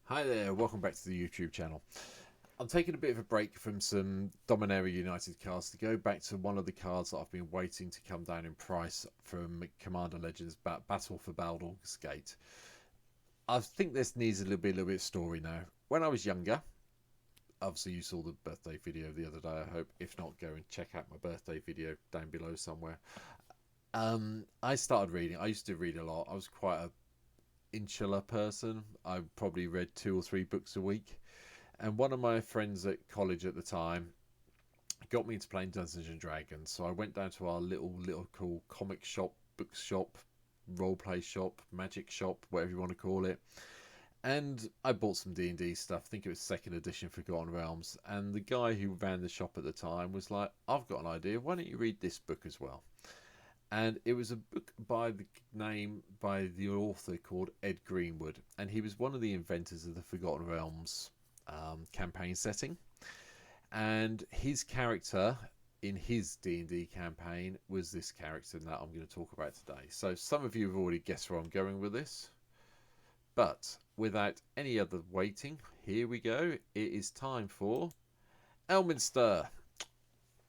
Hi there, welcome back to the YouTube channel. I'm taking a bit of a break from some Dominaria United cards to go back to one of the cards that I've been waiting to come down in price from Commander Legends, Battle for Baldurs Gate. I think this needs a little bit of story now. When I was younger, obviously you saw the birthday video the other day, I hope. If not, go and check out my birthday video down below somewhere. I started reading. I used to read a lot. I was quite a insular person. I probably read 2 or 3 books a week. And one of my friends at college at the time got me into playing Dungeons and Dragons. So I went down to our little cool comic shop, book shop, role play shop, magic shop, whatever you want to call it. And I bought some D&D stuff. I think it was second edition Forgotten Realms. And the guy who ran the shop at the time was like, "I've got an idea. Why don't you read this book as well?" And it was a book by the author called Ed Greenwood, and he was one of the inventors of the Forgotten Realms campaign setting. And his character in his D&D campaign was this character that I'm going to talk about today. So some of you have already guessed where I'm going with this, but without any other waiting, here we go. It is time for Elminster.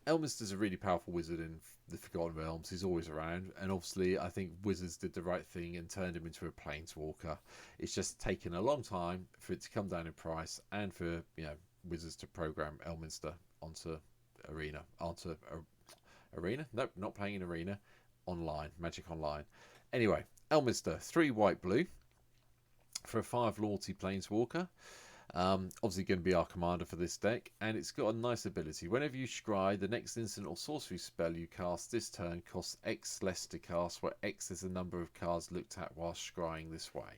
Elminster's a really powerful wizard in the Forgotten Realms. He's always around, and obviously I think Wizards did the right thing and turned him into a planeswalker. It's just taken a long time for it to come down in price, and for Wizards to program Elminster onto Arena. Nope, not playing in Arena. Online, Magic Online. Anyway, Elminster, 3 white blue for a 5 loyalty planeswalker. Obviously going to be our commander for this deck, and it's got a nice ability. Whenever you scry, the next instant or sorcery spell you cast this turn costs X less to cast, where X is the number of cards looked at while scrying this way.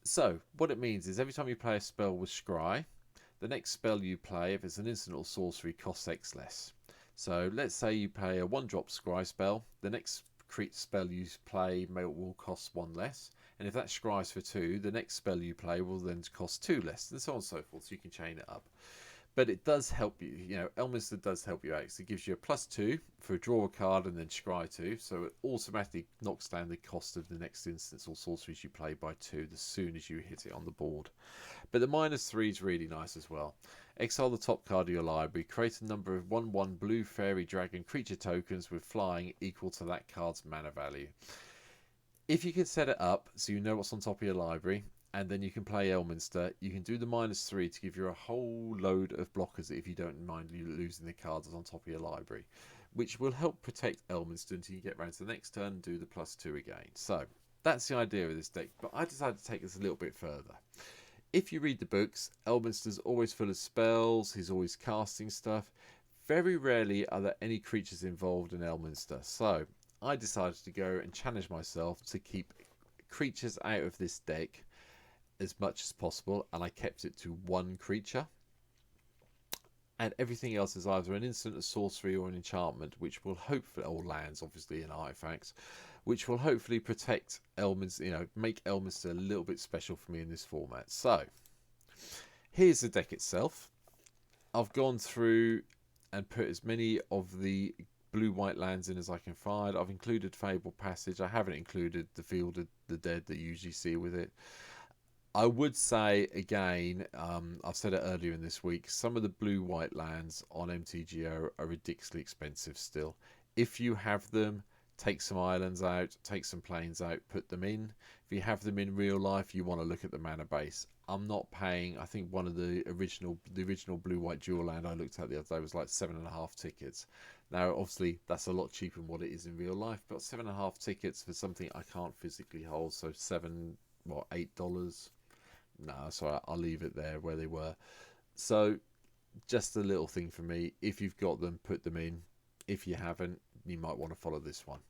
So what it means is every time you play a spell with scry, the next spell you play, if it's an instant or sorcery, costs X less. So let's say you play a 1-drop scry spell, the next spell you play will cost 1 less. And if that scries for 2, the next spell you play will then cost 2 less, and so on and so forth. So you can chain it up. But it does help you. Elminster does help you out. So it gives you a +2 for a draw a card and then scry 2. So it automatically knocks down the cost of the next instance or sorceries you play by 2 as soon as you hit it on the board. But the -3 is really nice as well. Exile the top card of your library. Create a number of 1/1 blue fairy dragon creature tokens with flying equal to that card's mana value. If you can set it up so you know what's on top of your library, and then you can play Elminster, you can do the -3 to give you a whole load of blockers if you don't mind losing the cards on top of your library, which will help protect Elminster until you get round to the next turn and do the +2 again. So that's the idea of this deck, but I decided to take this a little bit further. If you read the books, Elminster's always full of spells, he's always casting stuff. Very rarely are there any creatures involved in Elminster, so I decided to go and challenge myself to keep creatures out of this deck as much as possible, and I kept it to 1 creature. And everything else is either an instant, a sorcery, or an enchantment, which will hopefully, or lands obviously, and artifacts, which will hopefully protect Elminster, make Elminster a little bit special for me in this format. So here's the deck itself. I've gone through and put as many of the blue-white lands in as I can find. I've included Fable Passage. I haven't included the Field of the Dead that you usually see with it. I would say, again, I've said it earlier in this week, some of the blue-white lands on MTGO are ridiculously expensive still. If you have them, take some islands out, take some plains out, put them in. If you have them in real life, you want to look at the mana base. I'm not paying, I think one of the original blue-white dual land I looked at the other day was like 7.5 tickets. Now, obviously, that's a lot cheaper than what it is in real life, but 7.5 tickets for something I can't physically hold, so $8? No, so I'll leave it there where they were. So, just a little thing for me. If you've got them, put them in. If you haven't, you might want to follow this one.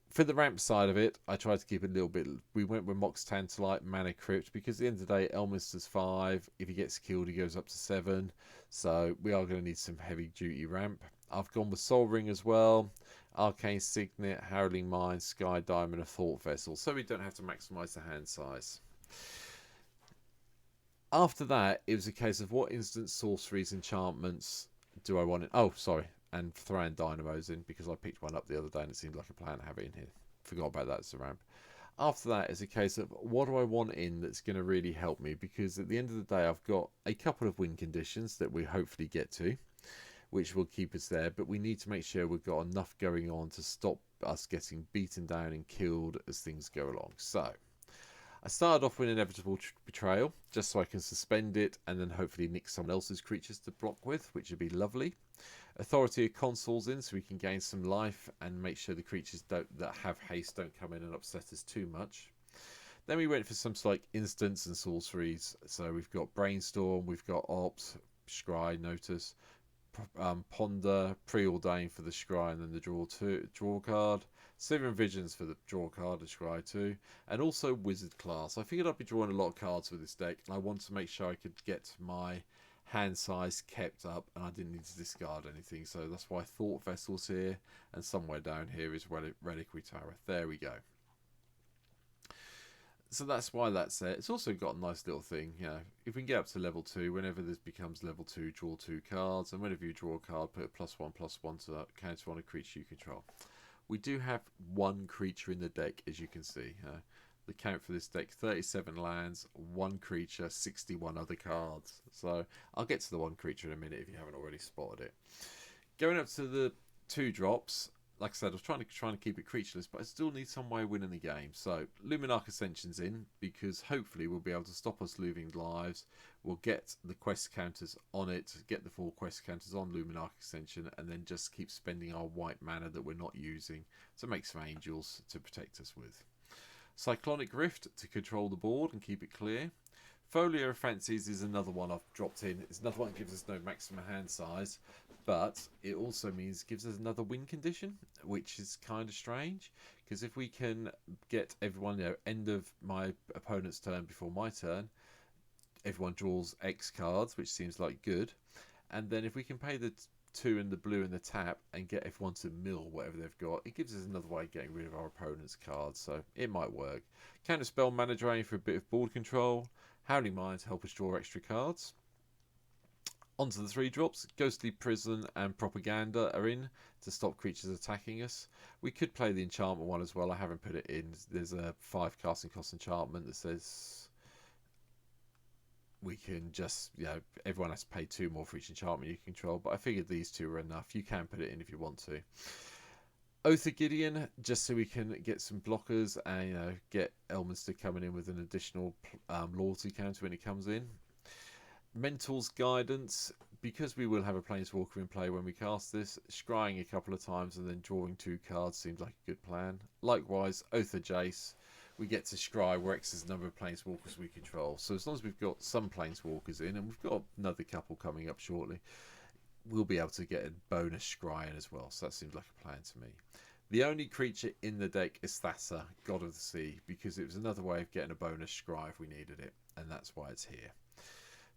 For the ramp side of it, I tried to keep it a little bit. We went with Mox Tantalite, Mana Crypt, because at the end of the day, Elminster's 5. If he gets killed, he goes up to 7. So we are going to need some heavy duty ramp. I've gone with Soul Ring as well, Arcane Signet, Howling Mine, Sky Diamond, a Thought Vessel, so we don't have to maximise the hand size. After that, it was a case of what instant sorceries, enchantments do I want it? Oh, sorry, and throwing dynamos in because I picked one up the other day and it seemed like a plan to have it in here. Forgot about that as a ramp. After that is a case of what do I want in that's going to really help me, because at the end of the day I've got a couple of win conditions that we hopefully get to, which will keep us there, but we need to make sure we've got enough going on to stop us getting beaten down and killed as things go along. So I started off with Inevitable Betrayal, just so I can suspend it and then hopefully nick someone else's creatures to block with, which would be lovely. Authority of Consuls in, so we can gain some life and make sure the creatures that have haste don't come in and upset us too much. Then we went for some like instants and sorceries. So we've got Brainstorm, we've got Opt, Scry, Notice, Ponder, Preordain for the Scry and then the draw card. Seven Visions for the draw card, the Scry 2, and also Wizard class. I figured I'd be drawing a lot of cards with this deck, and I wanted to make sure I could get my hand size kept up and I didn't need to discard anything, so that's why Thought Vessel's here, and somewhere down here is Reliquary Tower. There we go. So that's why that's there. It's also got a nice little thing, you know, if we can get up to level 2, whenever this becomes level 2, draw 2 cards, and whenever you draw a card, put a +1/+1 to that counter on a creature you control. We do have one creature in the deck, as you can see. The count for this deck, 37 lands, one creature, 61 other cards. So I'll get to the one creature in a minute if you haven't already spotted it. Going up to the 2-drops, like I said, I was trying to keep it creatureless, but I still need some way of winning the game. So Luminarch Ascension's in, because hopefully we'll be able to stop us losing lives. We'll get the quest counters on it, get the 4 quest counters on Luminarch Ascension, and then just keep spending our white mana that we're not using to make some angels to protect us with. Cyclonic Rift to control the board and keep it clear. Folio of Fancies is another one I've dropped in. It's another one that gives us no maximum hand size, but it also means it gives us another win condition, which is kind of strange, because if we can get everyone, you know, end of my opponent's turn before my turn, everyone draws X cards, which seems like good, and then if we can pay the 2 and the blue and the tap and get everyone to mill whatever they've got, it gives us another way of getting rid of our opponent's cards, so it might work. Counterspell Mana Drain for a bit of board control. Howling Mine to help us draw extra cards. Onto the 3-drops. Ghostly Prison and Propaganda are in to stop creatures attacking us. We could play the enchantment one as well. I haven't put it in. There's a 5 casting cost enchantment that says we can just, you know, everyone has to pay 2 more for each enchantment you control, but I figured these 2 are enough. You can put it in if you want to. Oath of Gideon, just so we can get some blockers and, you know, get Elminster coming in with an additional loyalty counter when it comes in. Mental's Guidance, because we will have a Planeswalker in play when we cast this, scrying a couple of times and then drawing 2 cards seems like a good plan. Likewise, Oath of Jace, we get to scry where X is the number of Planeswalkers we control. So as long as we've got some Planeswalkers in, and we've got another couple coming up shortly, we'll be able to get a bonus scrying as well. So that seems like a plan to me. The only creature in the deck is Thassa, God of the Sea, because it was another way of getting a bonus scry if we needed it, and that's why it's here.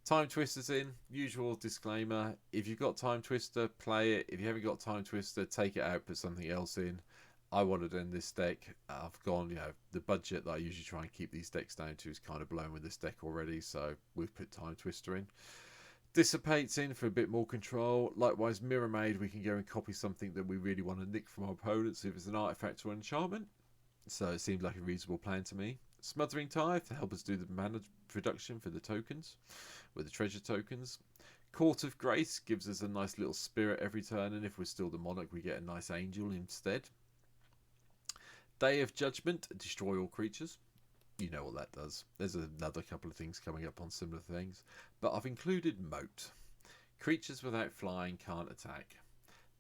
Time Twister's in, usual disclaimer, if you've got Time Twister, play it. If you haven't got Time Twister, take it out, put something else in. I wanted in this deck. I've gone, you know, the budget that I usually try and keep these decks down to is kind of blown with this deck already, so we've put Time Twister in. Dissipates in for a bit more control. Likewise, Mirror Maid, we can go and copy something that we really want to nick from our opponents if it's an artifact or an enchantment. So it seemed like a reasonable plan to me. Smothering Tithe to help us do the mana production for the tokens, with the treasure tokens. Court of Grace gives us a nice little spirit every turn, and if we're still the monarch, we get a nice angel instead. Day of Judgment, destroy all creatures. You know what that does. There's another couple of things coming up on similar things, but I've included Moat. Creatures without flying can't attack.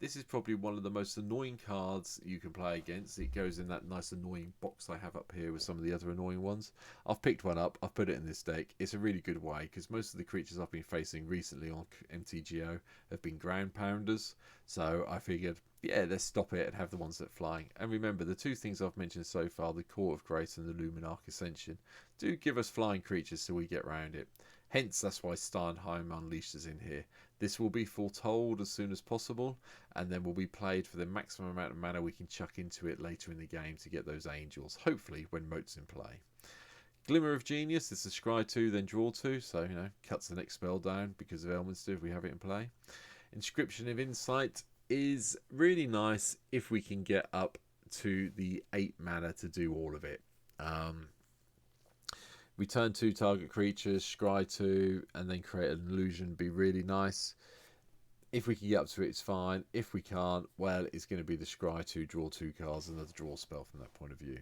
This is probably one of the most annoying cards you can play against. It goes in that nice annoying box I have up here with some of the other annoying ones. I've picked one up, I've put it in this deck. It's a really good way, because most of the creatures I've been facing recently on MTGO have been ground pounders. So I figured, yeah, let's stop it and have the ones that flying. And remember, the 2 things I've mentioned so far, the Court of Grace and the Luminarch Ascension, do give us flying creatures so we get around it. Hence, that's why Starnheim Unleashed is in here. This will be foretold as soon as possible, and then will be played for the maximum amount of mana we can chuck into it later in the game to get those angels, hopefully when Moat's in play. Glimmer of Genius, this is scry 2, then draw 2, so, you know, cuts the next spell down because of Elminster if we have it in play. Inscription of Insight is really nice if we can get up to the 8 mana to do all of it. Return 2 target creatures, scry 2, and then create an illusion. Be really nice. If we can get up to it, it's fine. If we can't, well, it's going to be the scry 2, draw 2 cards, another draw spell from that point of view.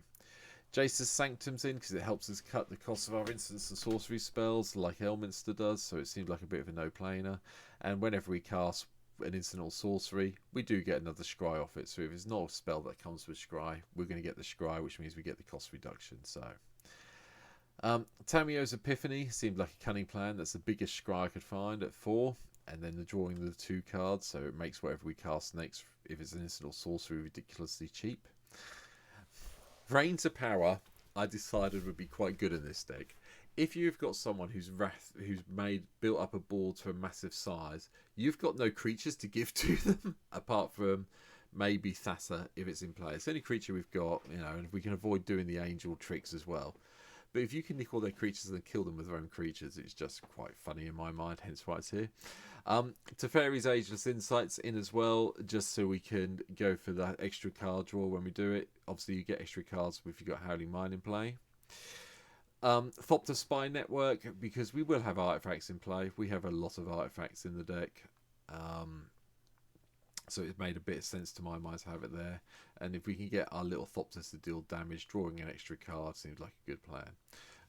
Jace's Sanctum's in because it helps us cut the cost of our instants and sorcery spells like Elminster does, so it seemed like a bit of a no-planer. And whenever we cast an instant or sorcery, we do get another scry off it. So if it's not a spell that comes with scry, we're going to get the scry, which means we get the cost reduction. So Tamio's Epiphany seemed like a cunning plan. That's the biggest scry I could find at 4. And then the drawing the 2 cards, so it makes whatever we cast next, if it's an instant or sorcery, ridiculously cheap. Reign to Power, I decided would be quite good in this deck. If you've got someone who's built up a board to a massive size, you've got no creatures to give to them apart from maybe Thassa if it's in play. It's the only creature we've got, and we can avoid doing the angel tricks as well. But if you can nick all their creatures and kill them with their own creatures, it's just quite funny in my mind, hence why it's here. Teferi's Ageless Insights in as well, just so we can go for that extra card draw when we do it. Obviously, you get extra cards if you've got Howling Mine in play. Thopter Spy Network, because we will have artifacts in play. We have a lot of artifacts in the deck. So it made a bit of sense to my mind to have it there. And if we can get our little Thopters to deal damage, drawing an extra card seems like a good plan.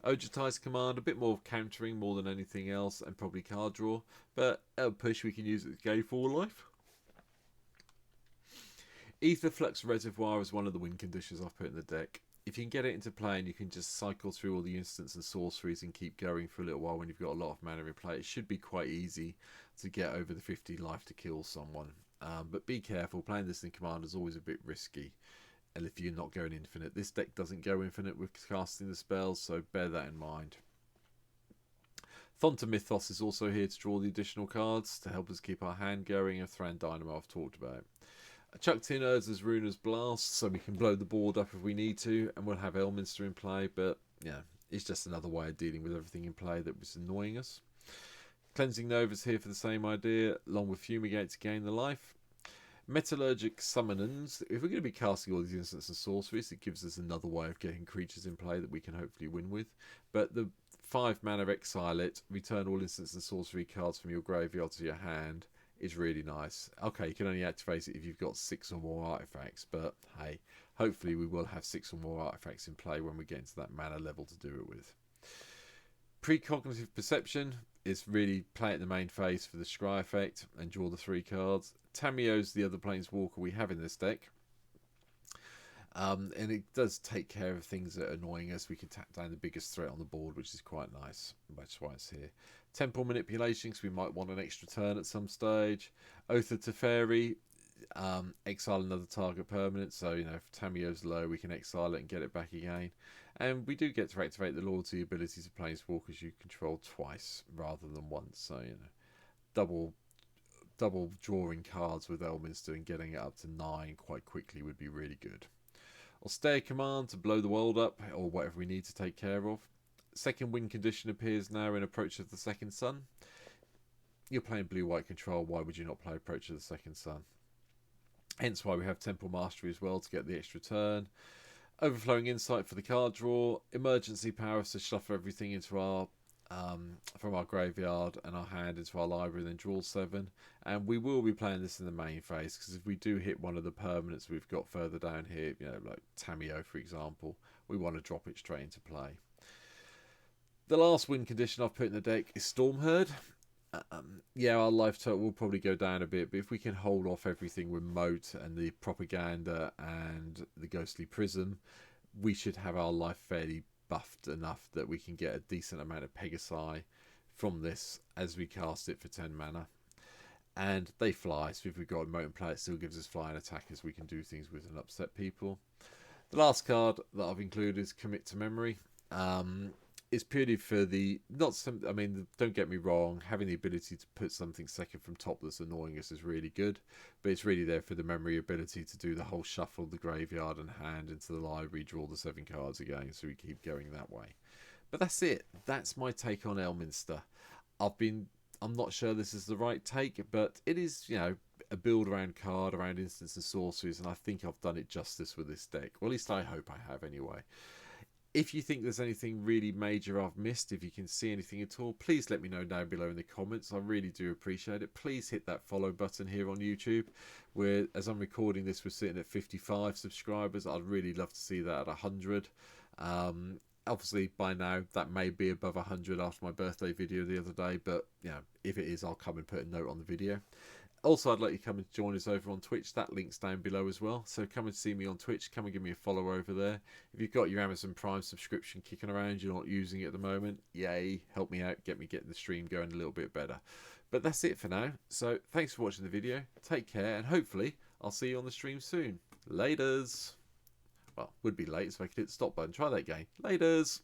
Ojutai's Command, a bit more countering more than anything else, and probably card draw. But at push, we can use it to gain 4 life. Ether Flux Reservoir is one of the win conditions I've put in the deck. If you can get it into play and you can just cycle through all the instants and sorceries and keep going for a little while when you've got a lot of mana in play, it should be quite easy to get over the 50 life to kill someone. But be careful, playing this in Command is always a bit risky. And if you're not going infinite, this deck doesn't go infinite with casting the spells, so bear that in mind. Thonta Mythos is also here to draw the additional cards to help us keep our hand going, and Thran Dynamo I've talked about. I chucked in Urza's Runer's Blast so we can blow the board up if we need to, and we'll have Elminster in play, but yeah, it's just another way of dealing with everything in play that was annoying us. Cleansing Nova's here for the same idea, along with Fumigate to gain the life. Metallurgic Summoners, if we're going to be casting all these instants and sorceries, it gives us another way of getting creatures in play that we can hopefully win with. But the 5 mana Exile it, return all instants and sorcery cards from your graveyard to your hand is really nice. Okay, you can only activate it if you've got 6 or more artifacts, but hey, hopefully we will have 6 or more artifacts in play when we get into that mana level to do it with. Precognitive Perception is really play at the main phase for the scry effect and draw the 3 cards. Tamio's the other planeswalker we have in this deck. And it does take care of things that are annoying us. We can tap down the biggest threat on the board, which is quite nice. That's why it's here. Temple Manipulation, because we might want an extra turn at some stage. Oath of Teferi, exile another target permanent. So, if Tamio's low, we can exile it and get it back again. And we do get to activate the loyalty abilities of planeswalkers you control twice rather than once. So, double drawing cards with Elminster and getting it up to 9 quite quickly would be really good. Austere Command to blow the world up, or whatever we need to take care of. Second win condition appears now in Approach of the Second Sun. You're playing blue-white control, why would you not play Approach of the Second Sun? Hence why we have Temple Mastery as well to get the extra turn. Overflowing Insight for the card draw. Emergency Powers to shuffle everything into our from our graveyard and our hand into our library, and then draw 7. And we will be playing this in the main phase, because if we do hit one of the permanents we've got further down here, like Tamio for example, we want to drop it straight into play. The last win condition I've put in the deck is Stormherd. Yeah, our life total will probably go down a bit, but if we can hold off everything with Moat and the Propaganda and the Ghostly Prism, we should have our life fairly buffed enough that we can get a decent amount of Pegasi from this as we cast it for 10 mana. And they fly, so if we've got a Moat in play, it still gives us flying attackers we can do things with and upset people. The last card that I've included is Commit to Memory. It's purely for don't get me wrong, having the ability to put something second from top that's annoying us is really good, but it's really there for the memory ability to do the whole shuffle, the graveyard and hand into the library, draw the 7 cards again, so we keep going that way. But that's it. That's my take on Elminster. I'm not sure this is the right take, but it is, a build around card, around instants and sorceries, and I think I've done it justice with this deck. Well, at least I hope I have anyway. If you think there's anything really major I've missed, if you can see anything at all, please let me know down below in the comments. I really do appreciate it. Please hit that follow button here on YouTube, where as I'm recording this, we're sitting at 55 subscribers. I'd really love to see that at 100. Obviously by now that may be above 100 after my birthday video the other day, but you know, if it is, I'll come and put a note on the video. Also, I'd like you to come and join us over on Twitch. That link's down below as well. So come and see me on Twitch. Come and give me a follow over there. If you've got your Amazon Prime subscription kicking around, you're not using it at the moment, yay, help me out, get the stream going a little bit better. But that's it for now. So thanks for watching the video. Take care, and hopefully I'll see you on the stream soon. Laters. Well, would be late, so I could hit the stop button. Try that again. Laters.